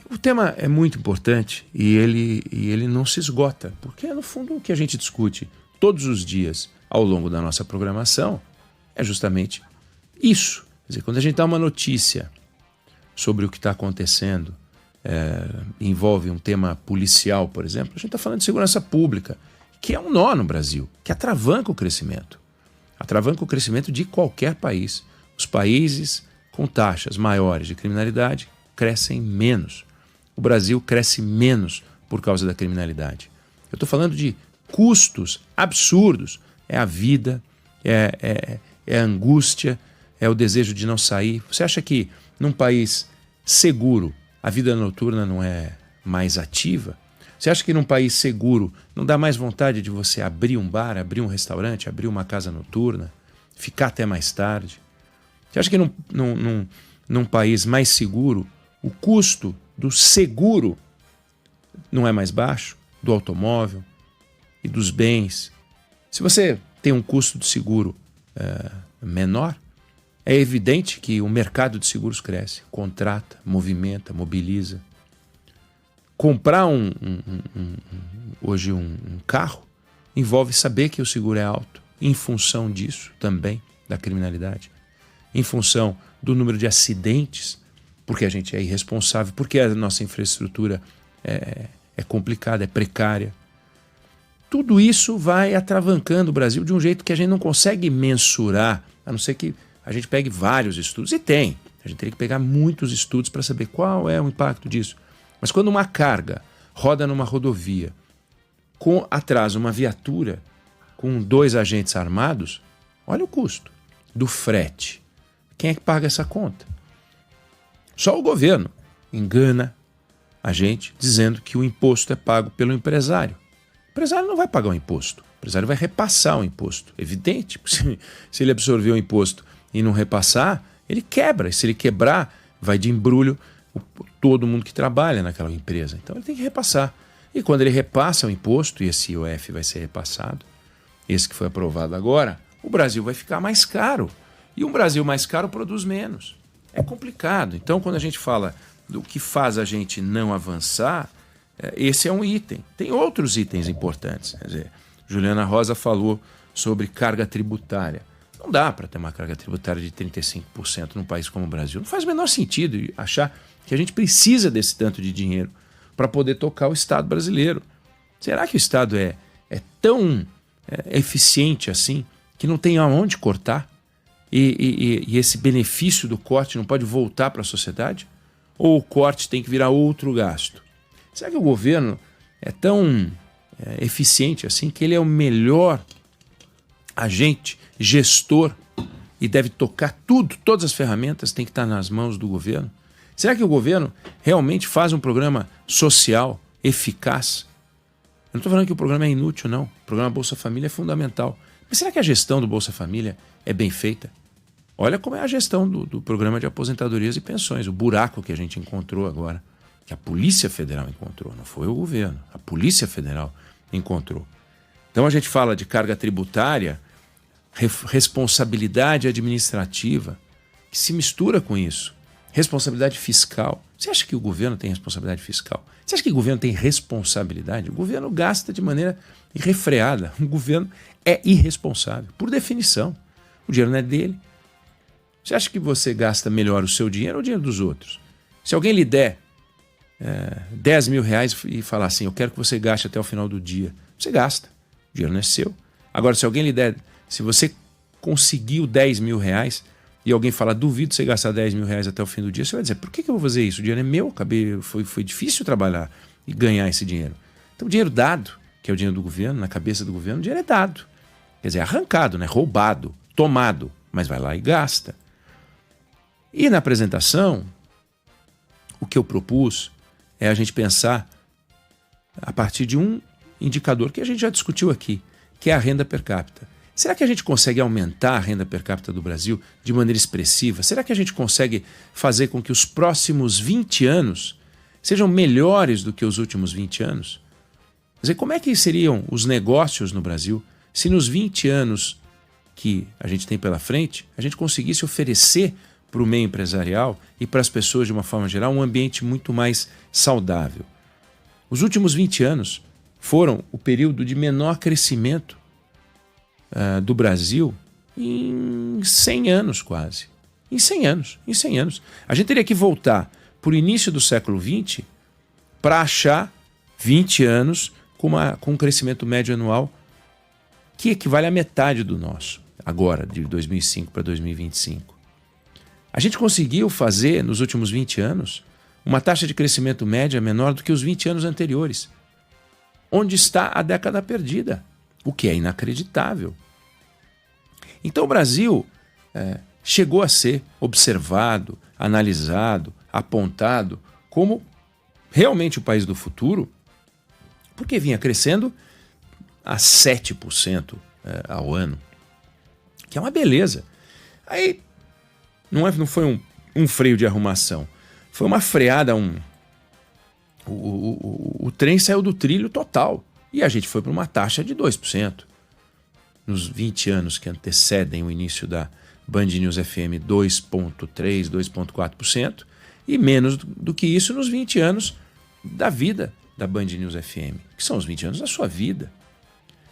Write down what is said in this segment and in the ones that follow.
O tema é muito importante e ele não se esgota, porque no fundo o que a gente discute todos os dias ao longo da nossa programação é justamente isso. Quer dizer, quando a gente dá uma notícia sobre o que está acontecendo, envolve um tema policial, por exemplo, a gente está falando de segurança pública, que é um nó no Brasil, que atravanca o crescimento. Atravanca o crescimento de qualquer país. Os países com taxas maiores de criminalidade crescem menos. O Brasil cresce menos por causa da criminalidade. Eu estou falando de custos absurdos. É a vida, é a angústia, é o desejo de não sair. Você acha que num país seguro a vida noturna não é mais ativa? Você acha que num país seguro não dá mais vontade de você abrir um bar, abrir um restaurante, abrir uma casa noturna, ficar até mais tarde? Você acha que num país mais seguro o custo do seguro não é mais baixo, do automóvel e dos bens? Se você tem um custo de seguro menor, é evidente que o mercado de seguros cresce, contrata, movimenta, mobiliza. Comprar hoje um carro envolve saber que o seguro é alto, em função disso também, da criminalidade, em função do número de acidentes, porque a gente é irresponsável, porque a nossa infraestrutura é complicada, é precária. Tudo isso vai atravancando o Brasil de um jeito que a gente não consegue mensurar, a não ser que a gente pegue vários estudos, e tem. A gente teria que pegar muitos estudos para saber qual é o impacto disso. Mas quando uma carga roda numa rodovia, com atrás uma viatura, com 2 agentes armados, olha o custo do frete. Quem é que paga essa conta? Só o governo engana a gente dizendo que o imposto é pago pelo empresário. O empresário não vai pagar o imposto, o empresário vai repassar o imposto. Evidente, se ele absorver o imposto e não repassar, ele quebra. E se ele quebrar, vai de embrulho todo mundo que trabalha naquela empresa. Então ele tem que repassar. E quando ele repassa o imposto, e esse IOF vai ser repassado, esse que foi aprovado agora, o Brasil vai ficar mais caro. E um Brasil mais caro produz menos. É complicado. Então, quando a gente fala do que faz a gente não avançar, esse é um item. Tem outros itens importantes. Quer dizer, Juliana Rosa falou sobre carga tributária. Não dá para ter uma carga tributária de 35% num país como o Brasil. Não faz o menor sentido achar que a gente precisa desse tanto de dinheiro para poder tocar o Estado brasileiro. Será que o Estado é tão eficiente assim que não tem aonde cortar? E esse benefício do corte não pode voltar para a sociedade? Ou o corte tem que virar outro gasto? Será que o governo é tão eficiente assim que ele é o melhor agente, gestor, e deve tocar tudo, todas as ferramentas têm que estar nas mãos do governo? Será que o governo realmente faz um programa social eficaz? Eu não estou falando que o programa é inútil, não. O programa Bolsa Família é fundamental. Mas será que a gestão do Bolsa Família é bem feita? Olha como é a gestão do programa de aposentadorias e pensões, o buraco que a gente encontrou agora, que a Polícia Federal encontrou, não foi o governo, a Polícia Federal encontrou. Então a gente fala de carga tributária, responsabilidade administrativa, que se mistura com isso. Responsabilidade fiscal. Você acha que o governo tem responsabilidade fiscal? Você acha que o governo tem responsabilidade? O governo gasta de maneira irrefreada. O governo é irresponsável, por definição. O dinheiro não é dele. Você acha que você gasta melhor o seu dinheiro ou o dinheiro dos outros? Se alguém lhe der 10 mil reais e falar assim, eu quero que você gaste até o final do dia, você gasta. O dinheiro não é seu. Agora, se alguém lhe der, se você conseguiu 10 mil reais e alguém falar, duvido você gastar 10 mil reais até o fim do dia, você vai dizer, por que eu vou fazer isso? O dinheiro é meu, foi difícil trabalhar e ganhar esse dinheiro. Então o dinheiro dado, que é o dinheiro do governo, na cabeça do governo, o dinheiro é dado. Quer dizer, arrancado, né? Roubado, tomado, mas vai lá e gasta. E na apresentação, o que eu propus é a gente pensar a partir de um indicador que a gente já discutiu aqui, que é a renda per capita. Será que a gente consegue aumentar a renda per capita do Brasil de maneira expressiva? Será que a gente consegue fazer com que os próximos 20 anos sejam melhores do que os últimos 20 anos? Quer dizer, como é que seriam os negócios no Brasil se nos 20 anos que a gente tem pela frente, a gente conseguisse oferecer para o meio empresarial e para as pessoas de uma forma geral um ambiente muito mais saudável. Os últimos 20 anos foram o período de menor crescimento do Brasil em 100 anos quase. Em 100 anos. A gente teria que voltar para o início do século XX para achar 20 anos com um crescimento médio anual que equivale à metade do nosso, agora, de 2005 para 2025. A gente conseguiu fazer, nos últimos 20 anos, uma taxa de crescimento média menor do que os 20 anos anteriores. Onde está a década perdida? O que é inacreditável. Então o Brasil chegou a ser observado, analisado, apontado como realmente o país do futuro, porque vinha crescendo a 7% ao ano, que é uma beleza. Aí não foi um freio de arrumação, foi uma freada, o trem saiu do trilho total e a gente foi para uma taxa de 2%. Nos 20 anos que antecedem o início da Band News FM, 2,3%, 2,4%, e menos do que isso nos 20 anos da vida da Band News FM, que são os 20 anos da sua vida.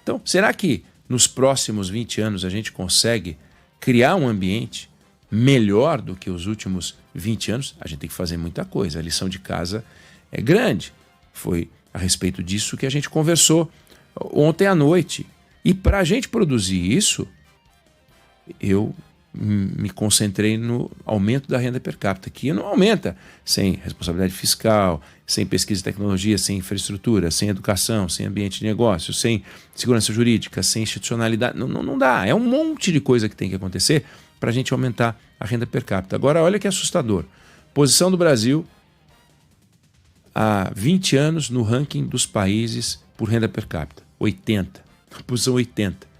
Então, será que nos próximos 20 anos a gente consegue criar um ambiente melhor do que os últimos 20 anos? A gente tem que fazer muita coisa, a lição de casa é grande. Foi a respeito disso que a gente conversou ontem à noite. E para a gente produzir isso, eu me concentrei no aumento da renda per capita, que não aumenta sem responsabilidade fiscal, sem pesquisa e tecnologia, sem infraestrutura, sem educação, sem ambiente de negócio, sem segurança jurídica, sem institucionalidade. Não dá. É um monte de coisa que tem que acontecer para a gente aumentar a renda per capita. Agora, olha que assustador. Posição do Brasil há 20 anos no ranking dos países por renda per capita. 80. Posição 80.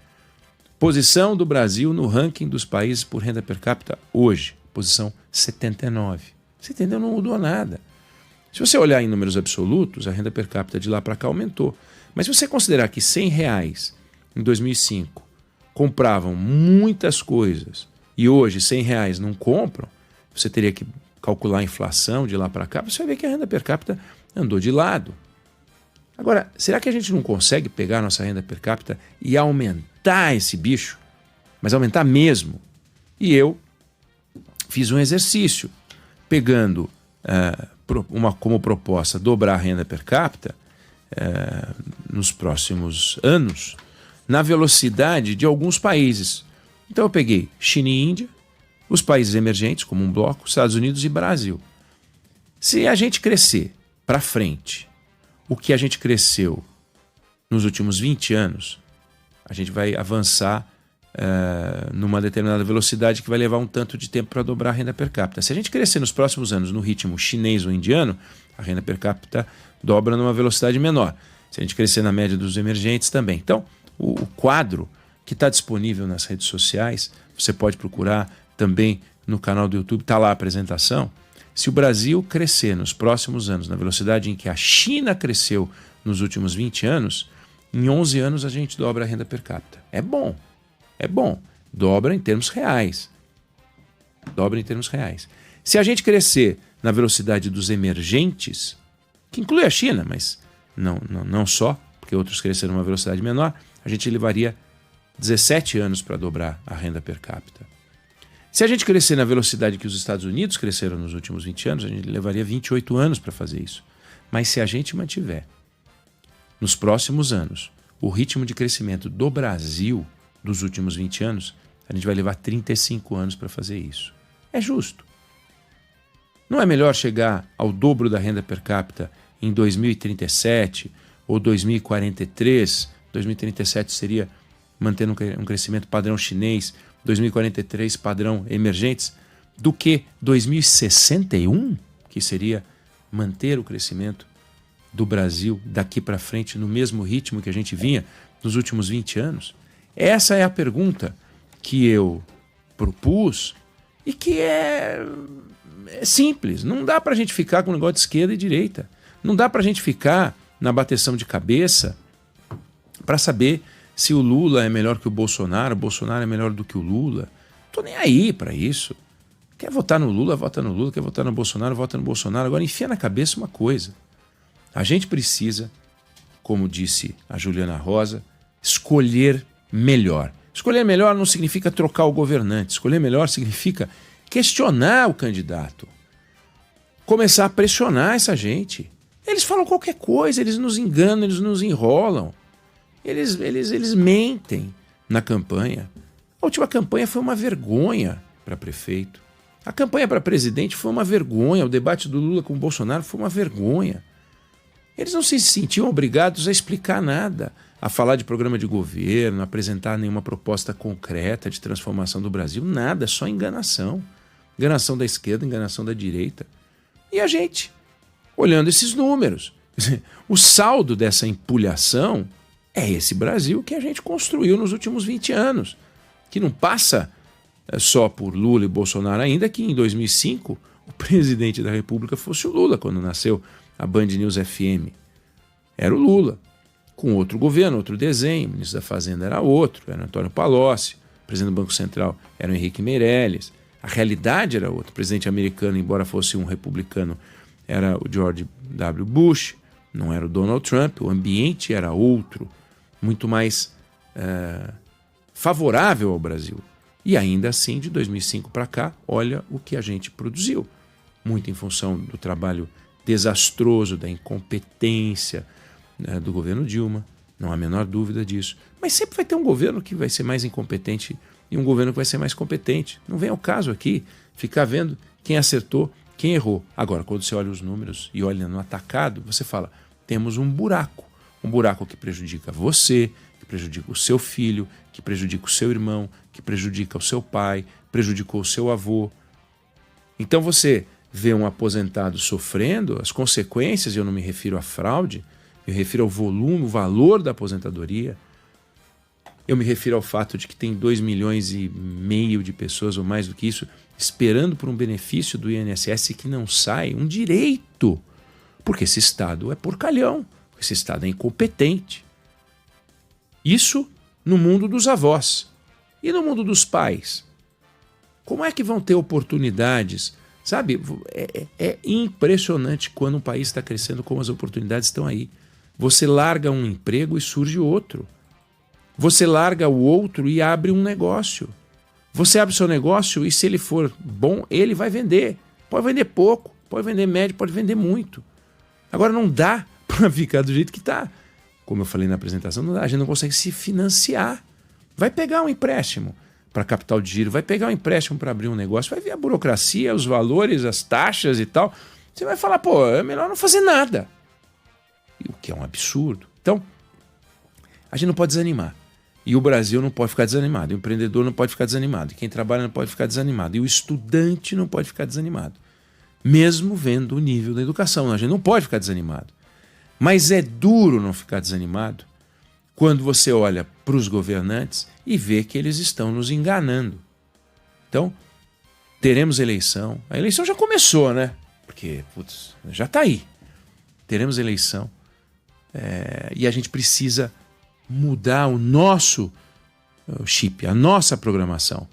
Posição do Brasil no ranking dos países por renda per capita hoje. Posição 79. Você entendeu? Não mudou nada. Se você olhar em números absolutos, a renda per capita de lá para cá aumentou. Mas se você considerar que R$100 em 2005 compravam muitas coisas e hoje R$100 não compram, você teria que calcular a inflação de lá para cá, você vai ver que a renda per capita andou de lado. Agora, será que a gente não consegue pegar a nossa renda per capita e aumentar esse bicho? Mas aumentar mesmo. E eu fiz um exercício, pegando como proposta dobrar a renda per capita nos próximos anos, na velocidade de alguns países. Então eu peguei China e Índia, os países emergentes como um bloco, Estados Unidos e Brasil. Se a gente crescer para frente o que a gente cresceu nos últimos 20 anos, a gente vai avançar numa determinada velocidade que vai levar um tanto de tempo para dobrar a renda per capita. Se a gente crescer nos próximos anos no ritmo chinês ou indiano, a renda per capita dobra numa velocidade menor. Se a gente crescer na média dos emergentes também. Então, o quadro que está disponível nas redes sociais, você pode procurar também no canal do YouTube, está lá a apresentação. Se o Brasil crescer nos próximos anos na velocidade em que a China cresceu nos últimos 20 anos, em 11 anos a gente dobra a renda per capita. É bom. Dobra em termos reais. Se a gente crescer na velocidade dos emergentes, que inclui a China, mas não só, porque outros cresceram numa velocidade menor, a gente levaria 17 anos para dobrar a renda per capita. Se a gente crescer na velocidade que os Estados Unidos cresceram nos últimos 20 anos, a gente levaria 28 anos para fazer isso. Mas se a gente mantiver, nos próximos anos, o ritmo de crescimento do Brasil dos últimos 20 anos, a gente vai levar 35 anos para fazer isso. É justo. Não é melhor chegar ao dobro da renda per capita em 2037 ou 2043? 2037 seria mantendo um crescimento padrão chinês, 2043 padrão emergentes, do que 2061, que seria manter o crescimento do Brasil daqui para frente no mesmo ritmo que a gente vinha nos últimos 20 anos? Essa é a pergunta que eu propus e que é simples. Não dá para a gente ficar com o negócio de esquerda e direita. Não dá para a gente ficar na bateção de cabeça para saber se o Lula é melhor que o Bolsonaro é melhor do que o Lula. Não estou nem aí para isso. Quer votar no Lula, vota no Lula. Quer votar no Bolsonaro, vota no Bolsonaro. Agora, enfia na cabeça uma coisa. A gente precisa, como disse a Juliana Rosa, escolher melhor. Escolher melhor não significa trocar o governante. Escolher melhor significa questionar o candidato. Começar a pressionar essa gente. Eles falam qualquer coisa, eles nos enganam, eles nos enrolam. Eles mentem na campanha. A última campanha foi uma vergonha para prefeito. A campanha para presidente foi uma vergonha. O debate do Lula com o Bolsonaro foi uma vergonha. Eles não se sentiam obrigados a explicar nada, a falar de programa de governo, a apresentar nenhuma proposta concreta de transformação do Brasil. Nada, só enganação. Enganação da esquerda, enganação da direita. E a gente, olhando esses números, o saldo dessa empulhação é esse Brasil que a gente construiu nos últimos 20 anos, que não passa só por Lula e Bolsonaro, ainda que em 2005 o presidente da República fosse o Lula, quando nasceu a Band News FM. Era o Lula, com outro governo, outro desenho, o ministro da Fazenda era outro, era o Antônio Palocci, o presidente do Banco Central era o Henrique Meirelles, a realidade era outra, o presidente americano, embora fosse um republicano, era o George W. Bush, não era o Donald Trump, o ambiente era outro, muito mais favorável ao Brasil. E ainda assim, de 2005 para cá, olha o que a gente produziu. Muito em função do trabalho desastroso, da incompetência do governo Dilma, não há a menor dúvida disso. Mas sempre vai ter um governo que vai ser mais incompetente e um governo que vai ser mais competente. Não vem ao caso aqui ficar vendo quem acertou, quem errou. Agora, quando você olha os números e olha no atacado, você fala, temos um buraco que prejudica você, que prejudica o seu filho, que prejudica o seu irmão, que prejudica o seu pai, prejudicou o seu avô. Então você vê um aposentado sofrendo as consequências, e eu não me refiro à fraude, eu me refiro ao volume, o valor da aposentadoria. Eu me refiro ao fato de que tem 2,5 milhões de pessoas, ou mais do que isso, esperando por um benefício do INSS que não sai, um direito, porque esse Estado é porcalhão, esse Estado é incompetente. Isso no mundo dos avós. E no mundo dos pais? Como é que vão ter oportunidades? Sabe, é impressionante quando um país está crescendo, como as oportunidades estão aí. Você larga um emprego e surge outro. Você larga o outro e abre um negócio. Você abre seu negócio e, se ele for bom, ele vai vender. Pode vender pouco, pode vender médio, pode vender muito. Agora não dá para ficar do jeito que está. Como eu falei na apresentação, não dá, a gente não consegue se financiar. Vai pegar um empréstimo para capital de giro, vai pegar um empréstimo para abrir um negócio, vai ver a burocracia, os valores, as taxas e tal. Você vai falar, pô, é melhor não fazer nada. O que é um absurdo. Então, a gente não pode desanimar. E o Brasil não pode ficar desanimado. E o empreendedor não pode ficar desanimado. E quem trabalha não pode ficar desanimado. E o estudante não pode ficar desanimado. Mesmo vendo o nível da educação. A gente não pode ficar desanimado. Mas é duro não ficar desanimado quando você olha para os governantes e vê que eles estão nos enganando. Então, teremos eleição. A eleição já começou, né? Porque, putz, já está aí. Teremos eleição. E a gente precisa mudar o nosso chip, a nossa programação.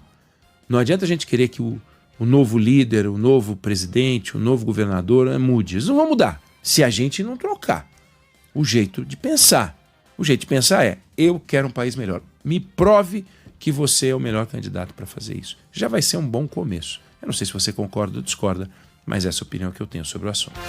Não adianta a gente querer que o novo líder, o novo presidente, o novo governador mude. Eles não vão mudar se a gente não trocar o jeito de pensar. O jeito de pensar é, eu quero um país melhor. Me prove que você é o melhor candidato para fazer isso. Já vai ser um bom começo. Eu não sei se você concorda ou discorda, mas essa é a opinião que eu tenho sobre o assunto.